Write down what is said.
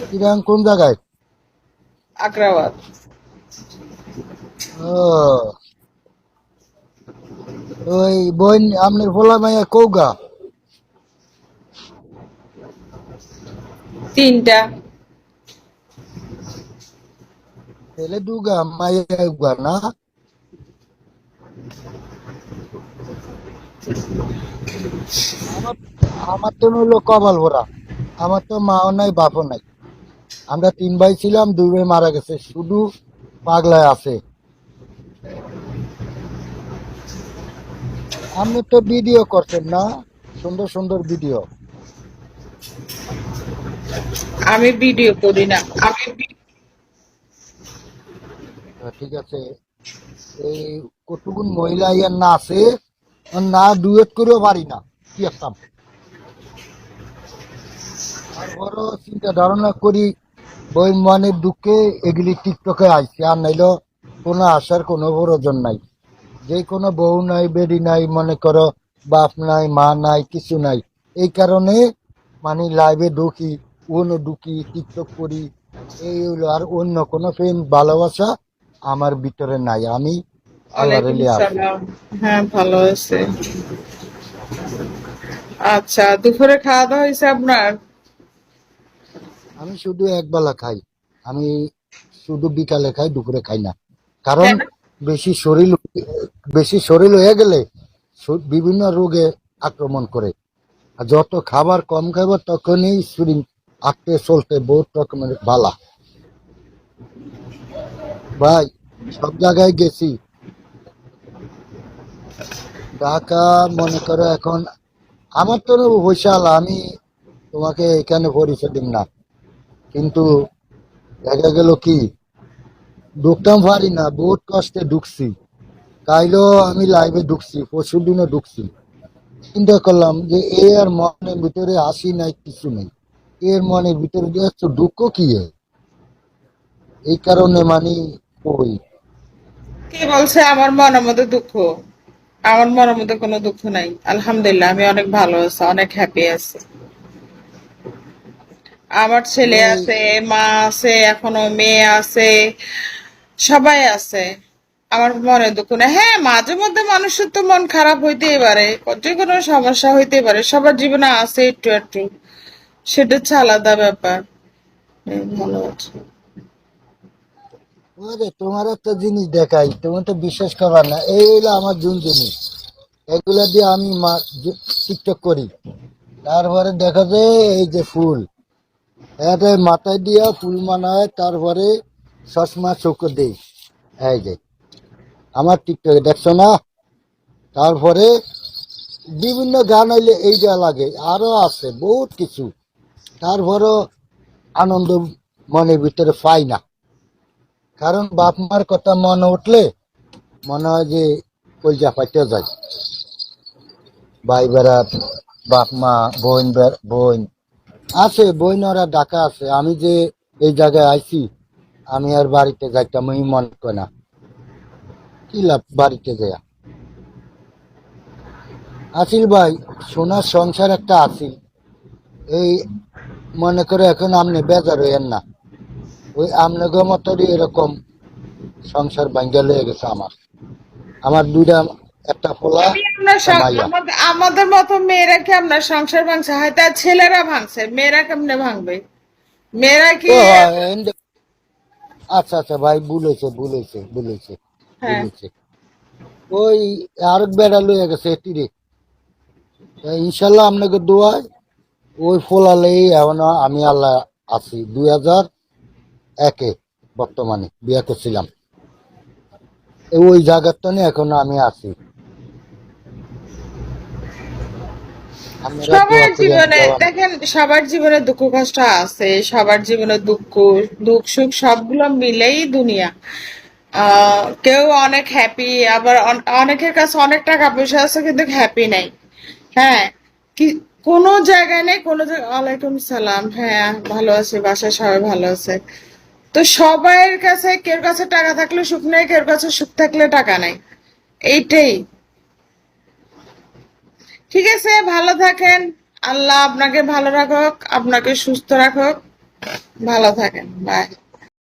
চিরাং কোন জায়গায়? আগ্রাবাদ। ও, ওই বোন আপনার ভোলা মাইয়া কৌগা? তিনটা। ছেলে দুগা মাইয়া উগা না? আমার আমার তো হলো কপাল ভরা। আমার তো মাও নাই বাপও নাই। আমরা 3 ভাই ছিলাম, 2 ভাই মারা গেছে, শুধু পাগলায় আছে। আপনি তো ভিডিও করছেন না, সুন্দর সুন্দর ভিডিও। আমি ভিডিও করি না। আমি ঠিক আছে। এই কতগুন মহিলা ইয়ার না আছে, আর না ডুয়েট করেও পারি না, কি একটা। তারপরও চিন্তা ধারণা করি, বই মনের দুঃখে এগুলি টিকটকে আইছে, আর নাইলো কোনো আসার কোনো প্রয়োজন নাই। যে কোনো বউ নাই, বেডি নাই, মনে করো বাপ নাই, মা নাই, কিছু নাই। এই কারণে মানে লাইভে ঢুকি, অন্য ঢুকি, টিকটক করি। এই হলো, আর অন্য কোনো প্রেম ভালোবাসা আমার ভিতরে নাই। আমি আল্লাহ ওয়ালাইকুম রেলে আছি। সালাম। হ্যাঁ, ভালো আছে। আচ্ছা, দুপুরে খাওয়া দাওয়া হয়েছে আপনার? আমি শুধু একবেলা খাই। আমি শুধু বিকালে খাই, দুপুরে খাই না। কারণ কেন? বেশি শরীর বেশি শরীর হয়ে গেলে বিভিন্ন রোগে আক্রমণ করে। আর যত খাবার কম খাবো তখনই শরীর আঁকতে চলতে বহুত রকমের বালা। ভাই, সব জায়গায় গেছি, ঢাকা, মনে করো এখন আমার তো বৈশাল, আমি তোমাকে এখানে পরিচয় দিন না। কিন্তু দেখা গেল কি, ঢুকতাম পারি না, বহুত কষ্টে ঢুকছি। কাইলো আমি লাইভে ঢুকছি, পরশু দিনও ঢুকছি। চিন্তা করলাম যে আর মনের ভিতরে হাসি নাই, কিছু নেই। এর মনের ভিতরে যে একটু দুঃখ কি এর? এই কারণে মানে ওই কে বলছে আমার মনের মধ্যে দুঃখ? আমার মনের মধ্যে কোনো দুঃখ নাই, আলহামদুলিল্লাহ। আমি অনেক ভালো আছি, অনেক হ্যাপি আছি। আমার ছেলে ওই আছে, মা আছে, এখনো মেয়ে আছে, সবাই আছে। আমার মনে দুঃখ নেই। হ্যাঁ, মাঝে মধ্যে মানুষের তো মন খারাপ হইতেই পারে, যে কোনো সমস্যা হইতেই পারে, সবার জীবনে আছে একটু একটু। সেটা হচ্ছে আলাদা ব্যাপার। ভালো আছে। ওরে, তোমার একটা জিনিস দেখাই, তুমি তো বিশ্বাস করবা না, এই হইলো আমার জুন জিনিস। এগুলা দিয়ে আমি টিকটক করি। তারপরে দেখা যায় এই যে ফুল, এটা মাথায় দিয়া ফুল মানায়, তারপরে চশমা চোখ দেই। এই যে আমার টিকটকে দেখছো না? তারপরে বিভিন্ন গান হইলে এইটা লাগে, আরো আছে বহুত কিছু। তারপরও আনন্দ মনের ভিতরে পাই না। কারণ বাপ মার কথা মনে উঠলে মনে হয় যে কলজা পাইতে যায়। ভাই বেড়াত, বাপ মা, বোন আছে, বোন ওরা ঢাকা আছে। আমি যে এই জায়গায় আইছি, আমি আর বাড়িতে যাইতাম আমি মনে করে না। কি লাভ বাড়িতে যায়? আসিল ভাই, সোনার সংসার একটা আসিল। এই মনে করে এখন আমনে বেজার হইয়েন না। ওই আমনে মতোই এরকম সংসার ভাঙ্গা লয়ে গেছে আমার। আমার দুইটা, একটা পোলা, আমি আপনার একটা মাইয়া। আমাদের আমাদের মতো মেয়েরা কি আপনার সংসার ভাঙছে? হয়তো আর ছেলেরা ভাঙছে, মেয়েরা কেমনে ভাঙবে? মেয়েরা কি? ও আচ্ছা আচ্ছা ভাই, হ্যাঁ। ভুলেছে। ওই আরেক বেড়া লইয়া গেছে তীরে। ইনশাল্লাহ আপনাকে দোয়ায় ওই ফোলালেই এখন আমি আল্লাহ আছি। 2001-এ বর্তমানে বিয়ে করছিলাম, ওই জায়গাটা নিয়ে এখন আমি আছি। আপনারা দোয়া সবার করেন জীবনে দেওয়ান। দেখেন, সবার জীবনে দুঃখ কষ্ট আছে, সবার জীবনে দুঃখ, দুঃখ সুখ সবগুলো মিলেই দুনিয়া। কেউ অনেক হ্যাপি, আবার অনেকের কাছে অনেক টাকা পয়সা আছে কিন্তু হ্যাপি নাই। হ্যাঁ, কি কোনো জায়গায় নেই, কোনো জায়গায়। ওয়ালাইকুম সালাম। হ্যাঁ, ভালো আছে, বাসায় সবাই ভালো আছে। তো সবার কাছে, কেউ কাছে টাকা থাকলে সুখ নেই, কেউ কাছে সুখ থাকলে টাকা নাই। এইটাই। ঠিক আছে, ভালো থাকেন। আল্লাহ আপনাকে ভালো রাখুক, আপনাকে সুস্থ রাখুক। ভালো থাকেন, বাই।